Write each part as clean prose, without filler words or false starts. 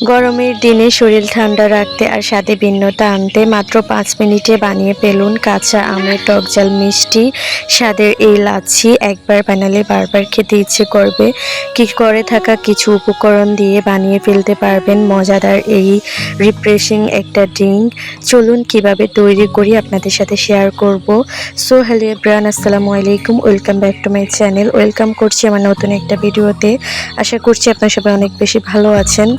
গরমের দিনে শরীর ঠান্ডা রাখতে আর স্বাদে ভিন্নতা আনতে মাত্র 5 মিনিটে বানিয়ে ফেলুন কাঁচা আমের টকঝাল মিষ্টি স্বাদের এই লাচ্ছি। একবার বানালে বারবার খেতে ইচ্ছে করবে। কি করে থাকা কিছু উপকরণ দিয়ে বানিয়ে ফেলতে পারবেন মজাদার এই রিফ্রেশিং একটা ড্রিঙ্ক। চলুন কিভাবে তৈরি করি আপনাদের সাথে শেয়ার করব। সো হ্যালো এভরিওয়ান, আসসালামু আলাইকুম, welcome back to my channel. Welcome করছি আমার নতুন একটা ভিডিওতে। আশা করছি আপনারা সবাই অনেক বেশি ভালো আছেন।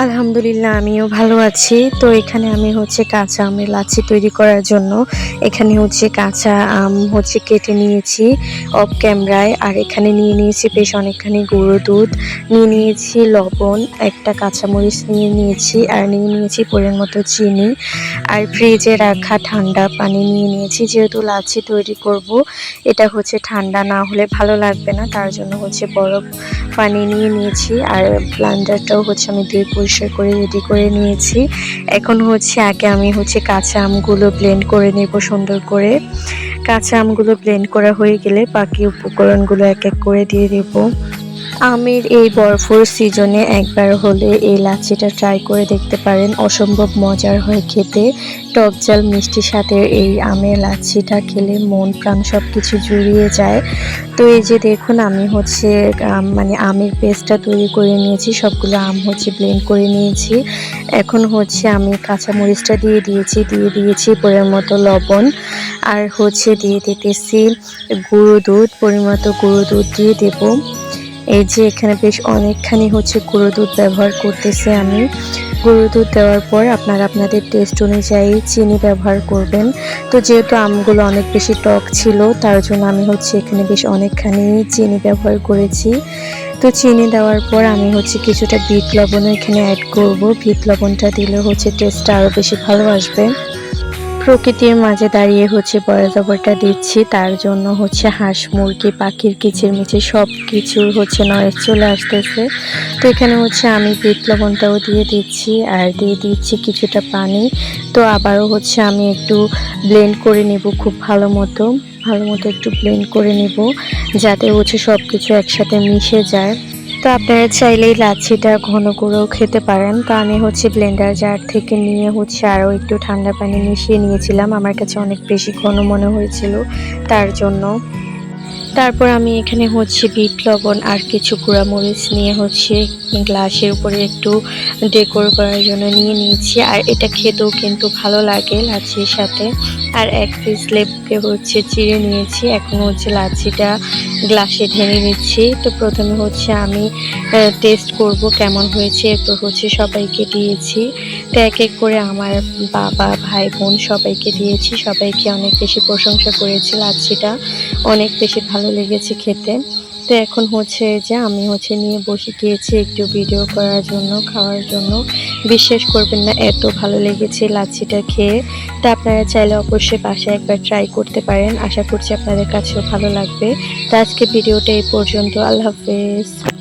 আলহামদুলিল্লাহ আমিও ভালো আছি। তো এখানে আমি কাঁচা আমের লাচ্ছি তৈরি করার জন্য এখানে কাঁচা আম কেটে নিয়েছি অফ ক্যামেরায়। আর এখানে নিয়ে নিয়েছি বেশ অনেকখানি গুঁড়ো দুধ, নিয়ে নিয়েছি লবণ, একটা কাঁচামরিচ নিয়ে নিয়েছি, আর নিয়ে নিয়েছি পরিমাণ মতো চিনি, আর ফ্রিজে রাখা ঠান্ডা পানি নিয়ে নিয়েছি। যেহেতু লাচ্ছি তৈরি করব, এটা ঠান্ডা না হলে ভালো লাগবে না, তার জন্য বরফ পানি নিয়ে নিয়েছি। আর ব্লেন্ডারটাও আমি দিয়ে পরিষ্কার করে রেডি করে নিয়েছি। এখন আগে আমি কাঁচা আমগুলো ব্লেন্ড করে নেব সুন্দর করে। কাঁচা আমগুলো ব্লেন্ড করা হয়ে গেলে বাকি উপকরণগুলো এক এক করে দিয়ে দেব। আমের এই বরফর সিজনে একবার হলে এই লাচ্ছিটা ট্রাই করে দেখতে পারেন, অসম্ভব মজার হয় খেতে। টক ঝাল মিষ্টির সাথে এই আমের লাচ্ছিটা খেলে মন প্রাণ সব কিছু জুড়িয়ে যায়। তো এই যে দেখুন আমি আমের পেস্টটা তৈরি করে নিয়েছি, সবগুলো আম ব্লেন্ড করে নিয়েছি। এখন আমি কাঁচামরিচটা দিয়ে দিয়েছি পরিমাণ মতো লবণ, আর দিয়ে দিতেছি গুঁড়ো দুধ, পরিমাণ মতো গুঁড়ো দুধ দিয়ে দেবো। এই যে এখানে বেশ অনেকখানি গুঁড়ো দুধ ব্যবহার করতেছি আমি। গুঁড়ো দুধ দেওয়ার পর আপনারা আপনাদের টেস্ট অনুযায়ী চিনি ব্যবহার করবেন। তো যেহেতু আমগুলো অনেক বেশি টক ছিল, তার জন্য আমি এখানে বেশ অনেকখানি চিনি ব্যবহার করেছি। তো চিনি দেওয়ার পর আমি কিছুটা বিট লবণও এখানে অ্যাড করব। বিট লবণটা দিলে টেস্টটা আরও বেশি ভালো আসবে। প্রকৃতির মাঝে দাঁড়িয়ে বড়াটা দিচ্ছি, তার জন্য হাঁস মুরগি পাখির কিচিরমিচির সব কিছুর নয়েজ চলে আসতেছে। তো এখানে আমি বিট লবণটাও দিয়ে দিচ্ছি, আর দিয়ে দিচ্ছি কিছুটা পানি। তো আবারও আমি একটু ব্লেন্ড করে নেব, খুব ভালো মতো একটু ব্লেন্ড করে নেব, যাতে সব কিছু একসাথে মিশে যায়। তো আপনারা চাইলেই লাচ্ছিটা ঘন করেও খেতে পারেন। তো আমি ব্লেন্ডার জার থেকে নিয়ে আরও একটু ঠান্ডা পানি মিশিয়ে নিয়েছিলাম, আমার কাছে অনেক বেশি ঘন মনে হয়েছিল, তার জন্য। তারপর আমি এখানে বিট লবণ আর কিছু গুঁড়ামরিচ নিয়ে গ্লাসের উপরে একটু ডেকোর করার জন্য নিয়ে নিয়েছি। আর এটা খেতেও কিন্তু ভালো লাগে লাচ্ছির সাথে। আর এক পিস লেবুকে চিড়ে নিয়েছি। এখন লাচ্ছিটা গ্লাসে ঢেলে নিচ্ছি। তো প্রথমে আমি টেস্ট করব কেমন হয়েছে, এরপর সবাইকে দিয়েছি। তো এক এক করে আমার বাবা ভাই বোন সবাইকে দিয়েছি, সবাইকে অনেক বেশি প্রশংসা করেছি, লাচ্ছিটা অনেক বেশি ভালো লেগেছে খেতে। তো এখন যে আমি নিয়ে বসে গিয়েছি একটু ভিডিও করার জন্য, খাওয়ার জন্য। বিশ্বাস করবেন না, এত ভালো লেগেছে লাচ্ছিটা খেয়ে। তো আপনারা চাইলে অবশ্যই বাসায় একবার ট্রাই করতে পারেন, আশা করছি আপনাদের কাছেও ভালো লাগবে। তো আজকে ভিডিওটা এই পর্যন্ত, আল্লাহ হাফেজ।